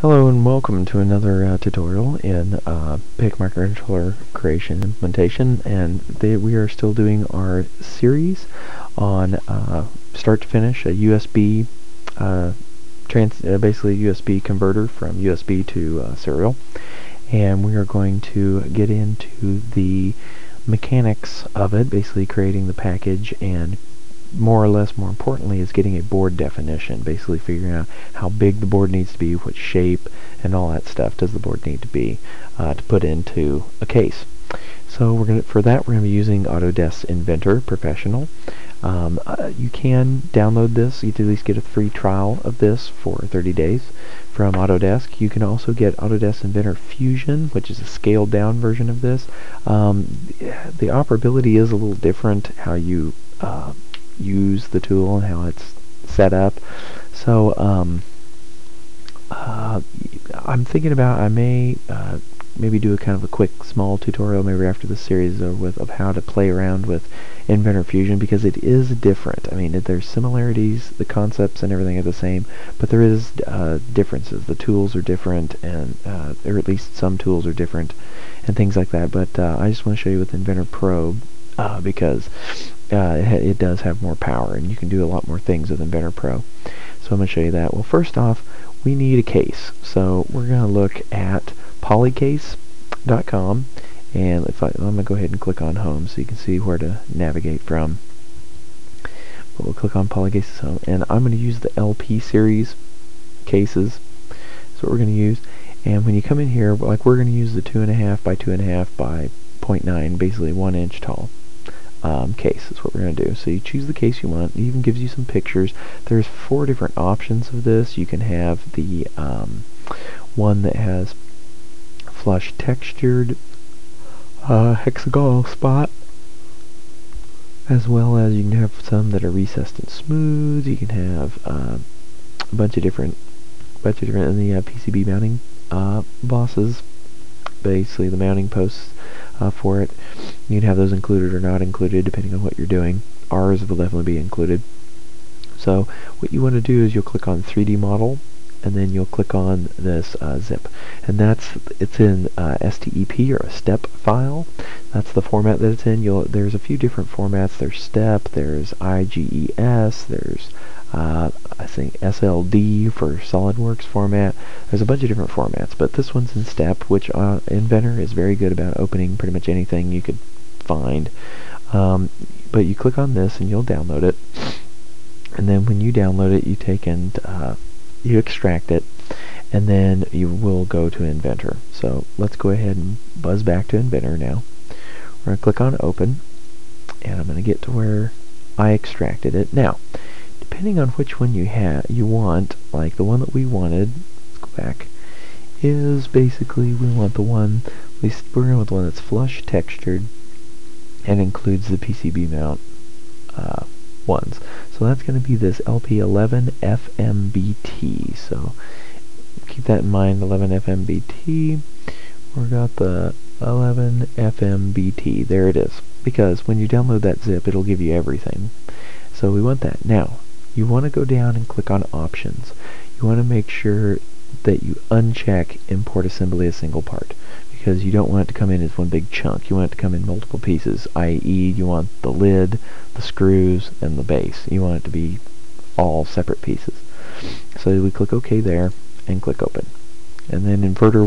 Hello and welcome to another tutorial in PIC microcontroller creation implementation, and we are still doing our series on start to finish a USB basically USB converter from USB to serial, and we are going to get into the mechanics of it, basically creating the package, and more importantly, is getting a board definition, basically figuring out how big the board needs to be, what shape, and all that stuff does the board need to be to put into a case. So for that we're going to be using Autodesk Inventor Professional. You can download this. You can at least get a free trial of this for 30 days from Autodesk. You can also get Autodesk Inventor Fusion, which is a scaled down version of this. The operability is a little different, how you use the tool and how it's set up. So I'm thinking about I may maybe do a kind of a quick small tutorial maybe after the series of how to play around with Inventor Fusion, because it is different. I mean, there's similarities, the concepts and everything are the same, but there is differences. The tools are different, and or at least some tools are different and things like that. But I just want to show you with Inventor Pro because it does have more power, and you can do a lot more things with Inventor Pro. So I'm going to show you that. Well, first off, we need a case. So we're going to look at polycase.com, and I'm going to go ahead and click on Home so you can see where to navigate from. But we'll click on Polycases Home, and I'm going to use the LP series cases. That's what we're going to use. And when you come in here, like, we're going to use the 2.5 by 2.5 by 0.9, basically 1 inch tall case is what we're going to do. So you choose the case you want. It even gives you some pictures. There's 4 different options of this. You can have the one that has flush textured hexagonal spot, as well as you can have some that are recessed and smooth. You can have a bunch of different in the PCB mounting bosses, basically the mounting posts for it. You can have those included or not included depending on what you're doing. Ours will definitely be included. So what you want to do is you'll click on 3D model, and then you'll click on this zip, and it's in STEP, or a step file. That's the format that it's in. There's a few different formats. There's step, there's IGES, there's I think SLD for SolidWorks format. There's a bunch of different formats, but this one's in step, which Inventor is very good about opening pretty much anything you could find. But you click on this and you'll download it, and then when you download it, you take and you extract it, and then you will go to Inventor. So let's go ahead and buzz back to Inventor now. We're going to click on Open, and I'm going to get to where I extracted it. Now, depending on which one you want, like the one that we wanted, let's go back, is basically we want the one, at least we're going with the one that's flush textured and includes the PCB mount ones. So that's going to be this LP11 FMBT. So keep that in mind, 11 FMBT. We've got the 11 FMBT. There it is. Because when you download that zip, it'll give you everything. So we want that. Now, you want to go down and click on Options. You want to make sure that you uncheck Import Assembly as Single Part, because you don't want it to come in as one big chunk. You want it to come in multiple pieces, i.e. you want the lid, the screws, and the base. You want it to be all separate pieces. So we click OK there and click Open. And then Inventor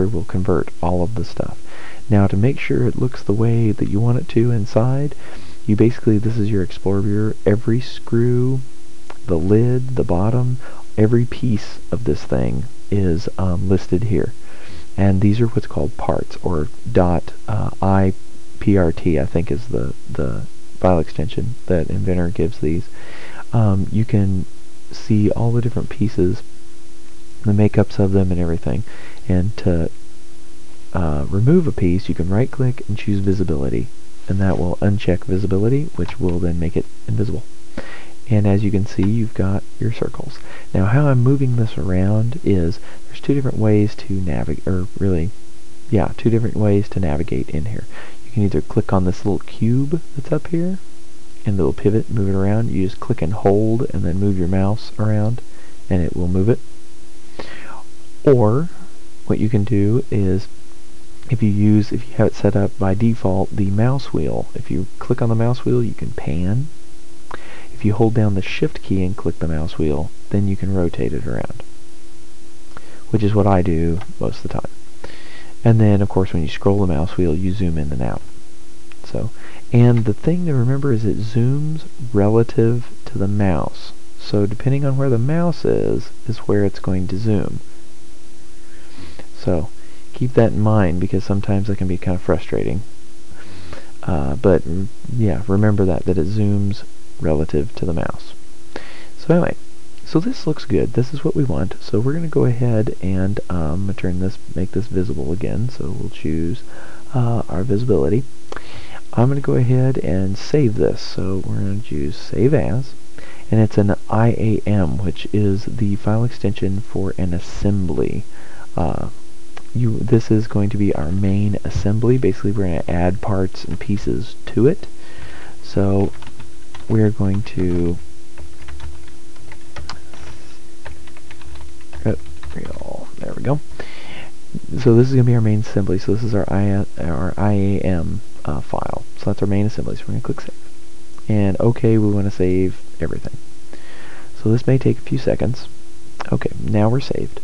will convert all of the stuff. Now, to make sure it looks the way that you want it to inside, you basically, this is your Explorer viewer. Every screw, the lid, the bottom, every piece of this thing is listed here. And these are what's called parts, or .IPRT, I think is the file extension that Inventor gives these. You can see all the different pieces, the makeups of them and everything. And to remove a piece, you can right click and choose visibility, and that will uncheck visibility, which will then make it invisible. And as you can see, you've got your circles. Now, how I'm moving this around is there's 2 different ways to navigate, or really, yeah, 2 different ways to navigate in here. You can either click on this little cube that's up here, and it'll pivot, move it around. You just click and hold, and then move your mouse around, and it will move it. Or what you can do is, if you have it set up by default, the mouse wheel, if you click on the mouse wheel, you can pan. If you hold down the shift key and click the mouse wheel, then you can rotate it around, which is what I do most of the time. And then, of course, when you scroll the mouse wheel, you zoom in and out. So, and the thing to remember is it zooms relative to the mouse. So depending on where the mouse is where it's going to zoom. So keep that in mind, because sometimes it can be kind of frustrating. But yeah, remember that it zooms relative to the mouse. So anyway, so this looks good. This is what we want. So we're going to go ahead and make this visible again. So we'll choose our visibility. I'm going to go ahead and save this. So we're going to choose Save As. And it's an IAM, which is the file extension for an assembly. This is going to be our main assembly. Basically, we're going to add parts and pieces to it. So we're going to there we go. So this is going to be our main assembly. So this is our IAM file. So that's our main assembly. So we're going to click Save. And OK, we want to save everything. So this may take a few seconds. OK, now we're saved.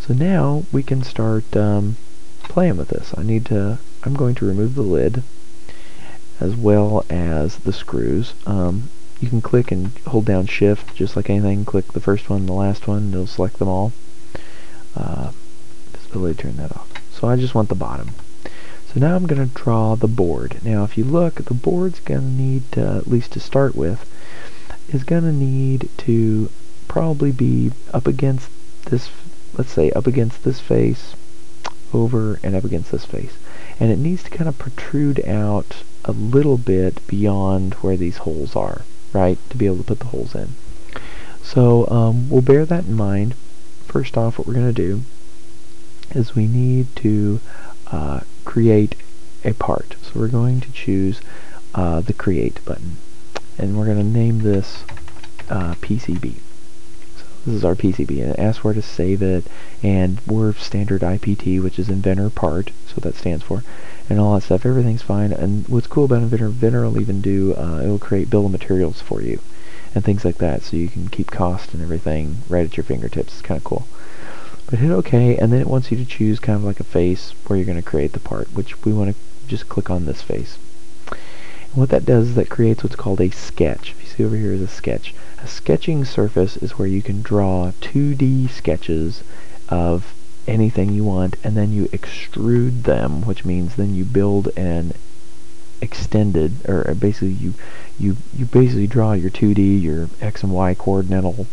So now we can start playing with this. I'm going to remove the lid as well as the screws. You can click and hold down Shift just like anything. Click the first one, the last one, and it'll select them all. Visibility, turn that off. So I just want the bottom. So now I'm going to draw the board. Now if you look, the board's going to need to, at least to start with, is going to need to probably be up against this, let's say up against this face, over and up against this face. And it needs to kind of protrude out a little bit beyond where these holes are, right, to be able to put the holes in. So we'll bear that in mind. First off, what we're going to do is we need to create a part. So we're going to choose the Create button. And we're going to name this PCB. So this is our PCB, and it asks where to save it, and we're standard IPT, which is Inventor Part, so that stands for, and all that stuff. Everything's fine. And what's cool about Inventor will even do, it'll create bill of materials for you and things like that, so you can keep cost and everything right at your fingertips. It's kind of cool. But hit OK, and then it wants you to choose kind of like a face where you're going to create the part, which we want to just click on this face. And what that does is that creates what's called a sketch. If you see over here is a sketch. A sketching surface is where you can draw 2D sketches of anything you want, and then you extrude them, which means then you build an extended, or basically you basically draw your 2D, your X and Y coordinate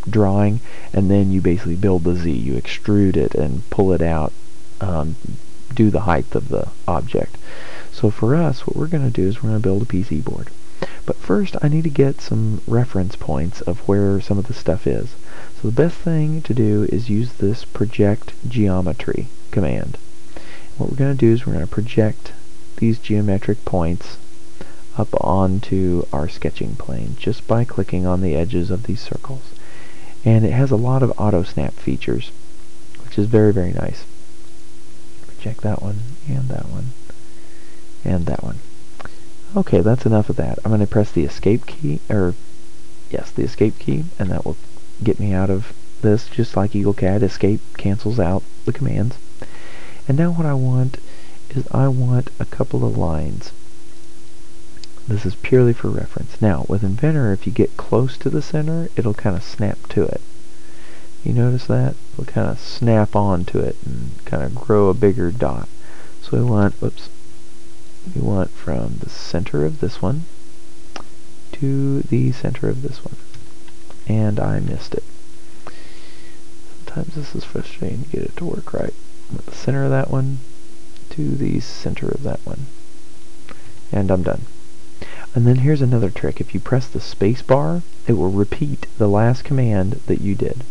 drawing, and then you basically build the Z. You extrude it and pull it out, do the height of the object. So for us, what we're going to do is we're going to build a PC board. But first, I need to get some reference points of where some of the stuff is. So the best thing to do is use this project geometry command. What we're going to do is we're going to project these geometric points up onto our sketching plane just by clicking on the edges of these circles. And it has a lot of auto snap features, which is very, very nice. Project that one, and that one, and that one. Okay, that's enough of that. I'm going to press the escape key, the escape key, and that will get me out of this. Just like EagleCAD, escape cancels out the commands. And now what I want is I want a couple of lines. This is purely for reference. Now, with Inventor, if you get close to the center, it'll kind of snap to it. You notice that? It'll kind of snap onto it and kind of grow a bigger dot. So we want, we want from the center of this one to the center of this one. And I missed it. Sometimes this is frustrating to get it to work right. From the center of that one to the center of that one. And I'm done. And then here's another trick. If you press the space bar, it will repeat the last command that you did.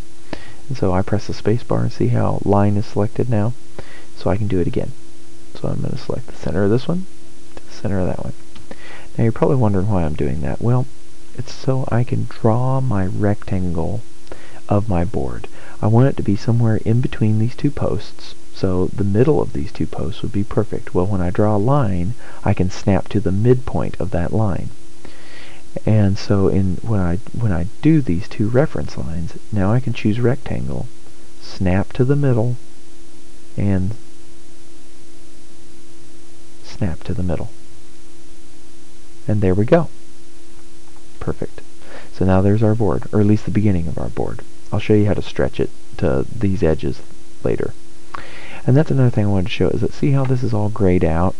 And so I press the space bar and see how line is selected now? So I can do it again. So I'm going to select the center of this one to the center of that one. Now you're probably wondering why I'm doing that. Well, it's so I can draw my rectangle of my board. I want it to be somewhere in between these two posts, so the middle of these two posts would be perfect. Well, when I draw a line, I can snap to the midpoint of that line. And so when I do these two reference lines, now I can choose rectangle, snap to the middle, and snap to the middle. And there we go. Perfect. So now there's our board, or at least the beginning of our board. I'll show you how to stretch it to these edges later. And that's another thing I wanted to show, is that see how this is all grayed out,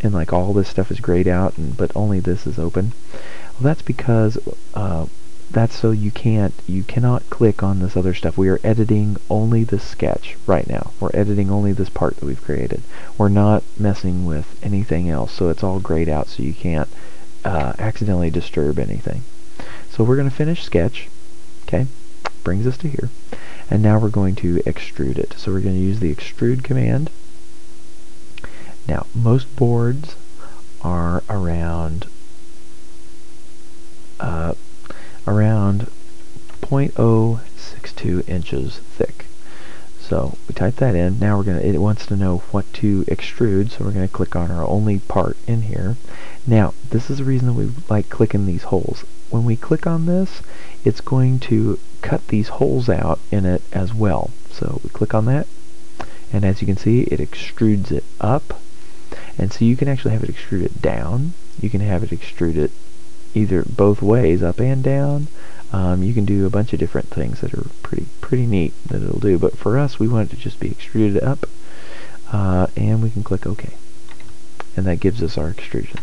and like all this stuff is grayed out, but only this is open? Well, that's because that's so you cannot click on this other stuff. We are editing only this sketch right now. We're editing only this part that we've created. We're not messing with anything else, so it's all grayed out so you can't accidentally disturb anything. So we're going to finish sketch. Okay, brings us to here. And now we're going to extrude it. So we're going to use the extrude command. Now, most boards are around 0.062 inches thick. So we type that in. Now it wants to know what to extrude, so we're going to click on our only part in here. Now, this is the reason that we like clicking these holes. When we click on this, it's going to cut these holes out in it as well. So we click on that, and as you can see, it extrudes it up. And so you can actually have it extrude it down. You can have it extrude it either both ways, up and down. You can do a bunch of different things that are pretty neat that it'll do. But for us, we want it to just be extruded up, and we can click OK. And that gives us our extrusion.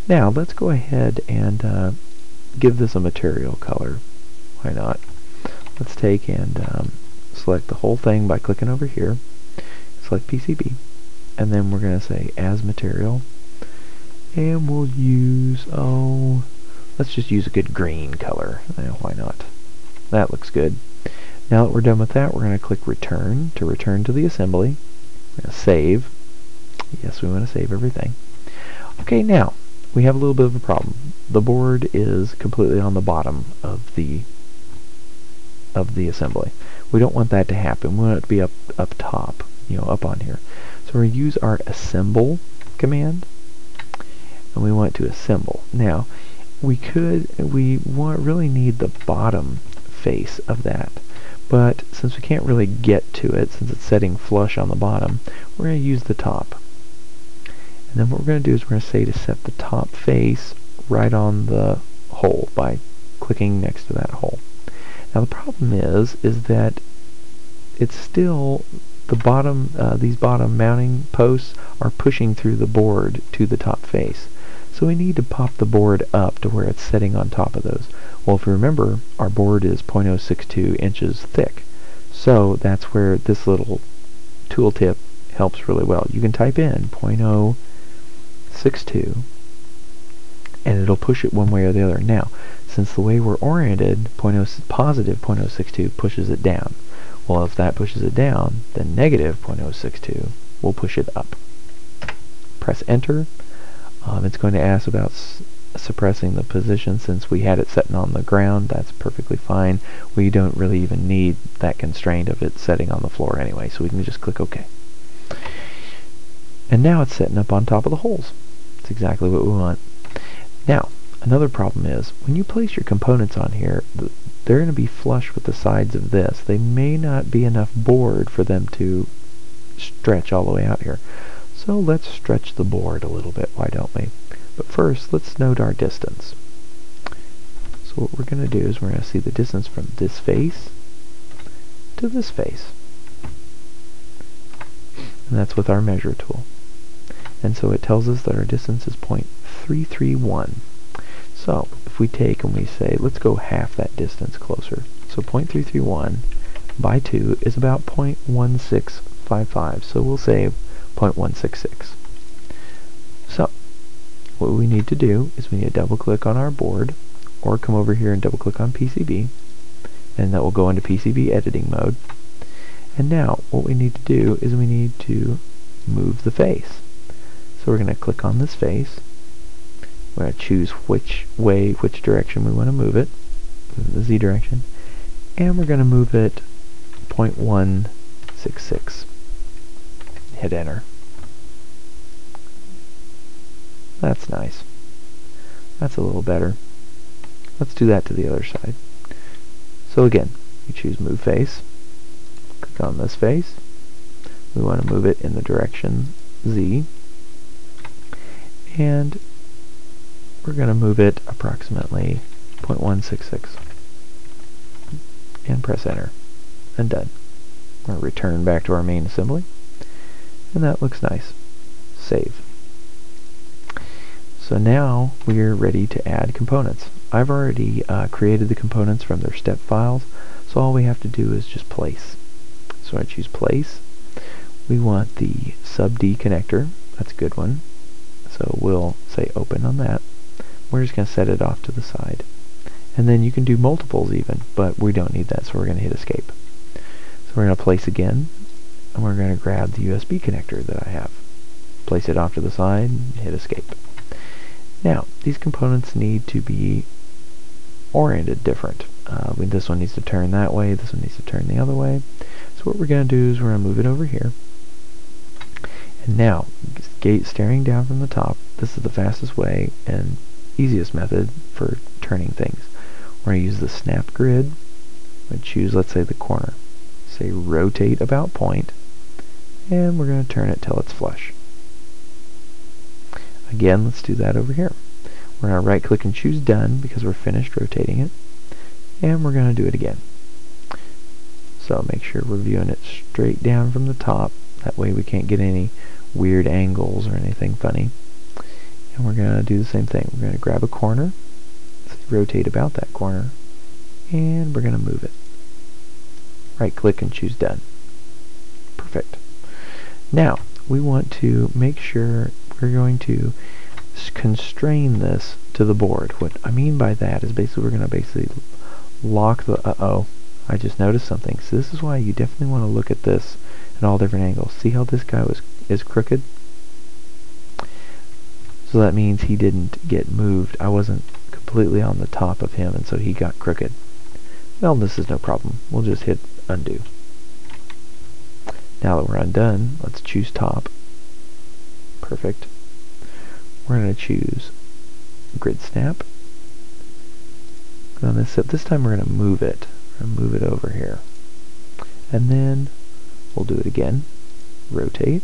Now let's go ahead and give this a material color. Why not? Let's take and select the whole thing by clicking over here. Select PCB, and then we're going to say as material, and we'll use, let's just use a good green color. Why not? That looks good. Now that we're done with that, we're going to click return to return to the assembly. We're going to save. Yes, we want to save everything. Okay, now we have a little bit of a problem. The board is completely on the bottom of the assembly. We don't want that to happen. We want it to be up top, up on here. So we're going to use our assemble command, and we want to assemble. Now, we really need the bottom face of that, but since we can't really get to it, since it's setting flush on the bottom, we're going to use the top. And then what we're going to do is we're going to say to set the top face right on the hole by clicking next to that hole. Now the problem is that it's still the bottom, these bottom mounting posts are pushing through the board to the top face. So we need to pop the board up to where it's setting on top of those. Well, if you remember, our board is 0.062 inches thick. So that's where this little tooltip helps really well. You can type in 0.062 and it'll push it one way or the other. Now, since the way we're oriented, positive 0.062 pushes it down. Well, if that pushes it down, then negative 0.062 will push it up. Press enter. It's going to ask about suppressing the position. Since we had it setting on the ground, that's perfectly fine. We don't really even need that constraint of it setting on the floor anyway, so we can just click OK. And now it's setting up on top of the holes. That's exactly what we want. Now, another problem is, when you place your components on here, they're going to be flush with the sides of this. They may not be enough board for them to stretch all the way out here. So let's stretch the board a little bit, why don't we? But first, let's note our distance. So what we're going to do is we're going to see the distance from this face to this face. And that's with our measure tool. And so it tells us that our distance is 0.331. So if we take and we say, let's go half that distance closer. So 0.331 by 2 is about 0.1655. So we'll say 0.166. So what we need to do is we need to double click on our board, or come over here and double click on PCB, and that will go into PCB editing mode. And now what we need to do is we need to move the face. So we're going to click on this face. We're going to choose which direction we want to move it, the Z direction, and we're going to move it 0.166. Hit enter. That's nice. That's a little better. Let's do that to the other side. So again, you choose Move Face. Click on this face. We want to move it in the direction Z. And we're going to move it approximately 0.166. And press enter. And done. We're going to return back to our main assembly. And that looks nice. Save. So now we're ready to add components. I've already created the components from their step files, so all we have to do is just place. So I choose place. We want the sub D connector. That's a good one. So we'll say open on that. We're just going to set it off to the side. And then you can do multiples even, but we don't need that, so we're going to hit escape. So we're going to place again, and we're going to grab the USB connector that I have. Place it off to the side, and hit escape. Now, these components need to be oriented different. This one needs to turn that way, this one needs to turn the other way. So what we're going to do is we're going to move it over here. And now, staring down from the top, this is the fastest way and easiest method for turning things. We're going to use the snap grid. We're going to choose, let's say, the corner. Say rotate about point, and we're going to turn it till it's flush. Again, let's do that over here. We're going to right click and choose done because we're finished rotating it. And we're going to do it again. So make sure we're viewing it straight down from the top. That way we can't get any weird angles or anything funny. And we're going to do the same thing. We're going to grab a corner, rotate about that corner, and we're going to move it. Right click and choose done. Perfect. Now, we want to make sure we're going to constrain this to the board. What I mean by that is basically we're going to lock the... I just noticed something. So this is why you definitely want to look at this at all different angles. See how this guy is crooked? So that means he didn't get moved. I wasn't completely on the top of him, and so he got crooked. Well, this is no problem. We'll just hit undo. Now that we're undone, let's choose top. Perfect. We're going to choose grid snap. On this time we're going to move it. We're going to move it over here. And then we'll do it again. Rotate.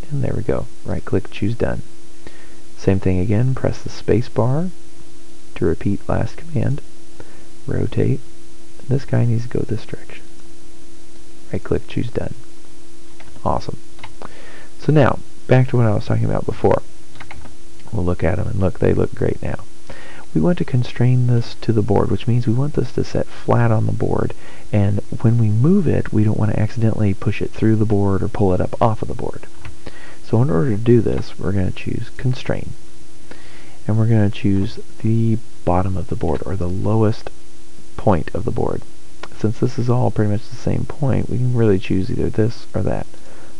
And there we go. Right click, choose done. Same thing again, press the space bar to repeat last command. Rotate. And this guy needs to go this direction. Right click, choose done. Awesome. So now, back to what I was talking about before. We'll look at them and look, they look great now. We want to constrain this to the board, which means we want this to set flat on the board, and when we move it, we don't want to accidentally push it through the board or pull it up off of the board. So in order to do this, we're going to choose Constrain. And we're going to choose the bottom of the board, or the lowest point of the board. Since this is all pretty much the same point, we can really choose either this or that.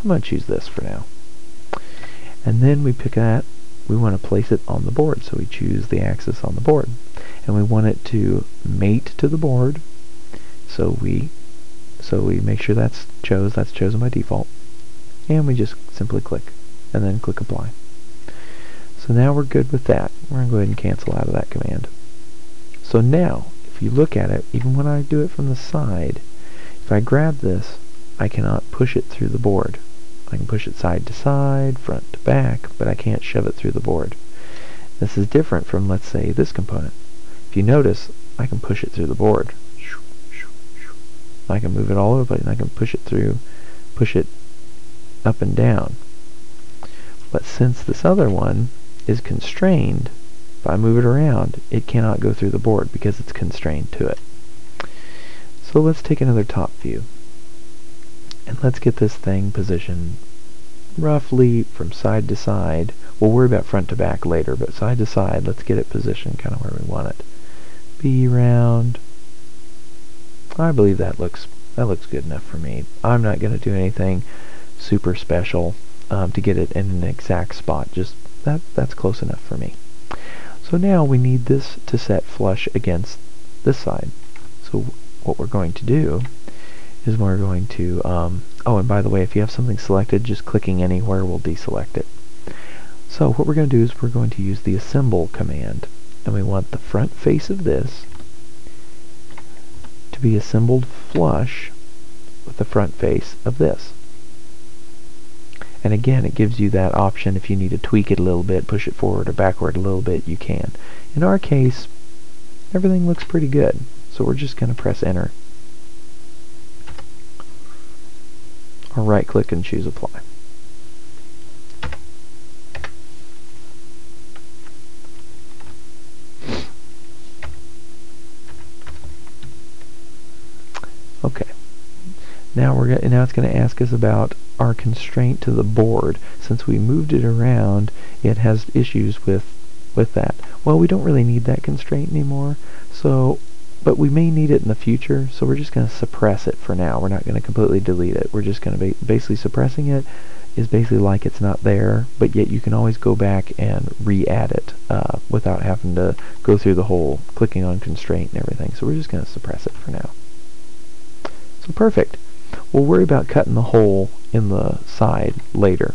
I'm going to choose this for now. And then we pick that, we want to place it on the board, so we choose the axis on the board. And we want it to mate to the board, so we make sure that's chosen by default. And we just simply click, and then click apply. So now we're good with that. We're going to go ahead and cancel out of that command. So now, if you look at it, even when I do it from the side, if I grab this, I cannot push it through the board. I can push it side to side, front to back, but I can't shove it through the board. This is different from, let's say, this component. If you notice, I can push it through the board. I can move it all over the place, and I can push it up and down. But since this other one is constrained, if I move it around, it cannot go through the board because it's constrained to it. So let's take another top view. And let's get this thing positioned roughly from side to side. We'll worry about front to back later, but side to side, let's get it positioned kind of where we want it. Be round. I believe that looks good enough for me. I'm not going to do anything super special to get it in an exact spot. Just that's close enough for me. So now we need this to set flush against this side. So what we're going to do is we're going to, oh, and by the way, if you have something selected, just clicking anywhere will deselect it. So what we're going to do is we're going to use the assemble command, and we want the front face of this to be assembled flush with the front face of this. And again, it gives you that option if you need to tweak it a little bit, push it forward or backward a little bit, you can. In our case, everything looks pretty good, so we're just going to press enter. Or right click and choose apply. Okay. Now it's going to ask us about our constraint to the board. Since we moved it around, it has issues with that. Well, we don't really need that constraint anymore, but we may need it in the future, so we're just going to suppress it for now. We're not going to completely delete it. We're just going to basically suppressing it is basically like it's not there, but yet you can always go back and re-add it without having to go through the whole clicking on constraint and everything. So we're just going to suppress it for now. So perfect. We'll worry about cutting the hole in the side later.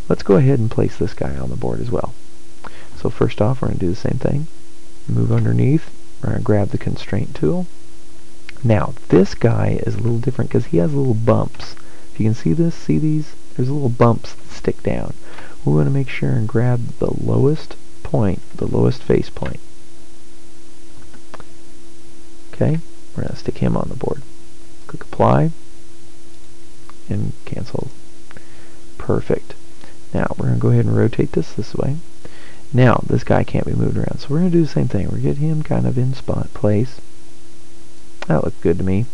Let's go ahead and place this guy on the board as well. So first off, we're going to do the same thing. Move underneath. We're going to grab the constraint tool. Now, this guy is a little different because he has little bumps. If you can see this, see these? There's little bumps that stick down. We want to make sure and grab the lowest point, the lowest face point. Okay, we're going to stick him on the board. Click apply and cancel. Perfect. Now we're going to go ahead and rotate this way. Now this guy can't be moved around, so we're going to do the same thing. We're going to get him kind of in spot place. That looks good to me.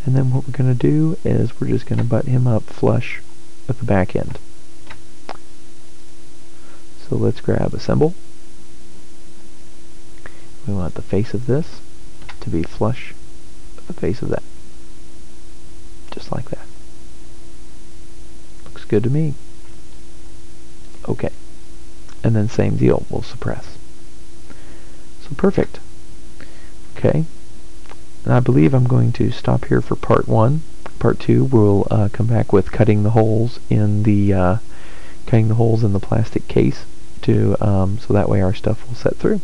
And then what we're going to do is we're just going to butt him up flush with the back end. So let's grab assemble. We want the face of this to be flush with the face of that. Just like that. Looks good to me. Okay. And then same deal, we'll suppress. So perfect. Okay. And I believe I'm going to stop here for part 1. Part 2 we'll come back with cutting the holes in the plastic case so that way our stuff will set through.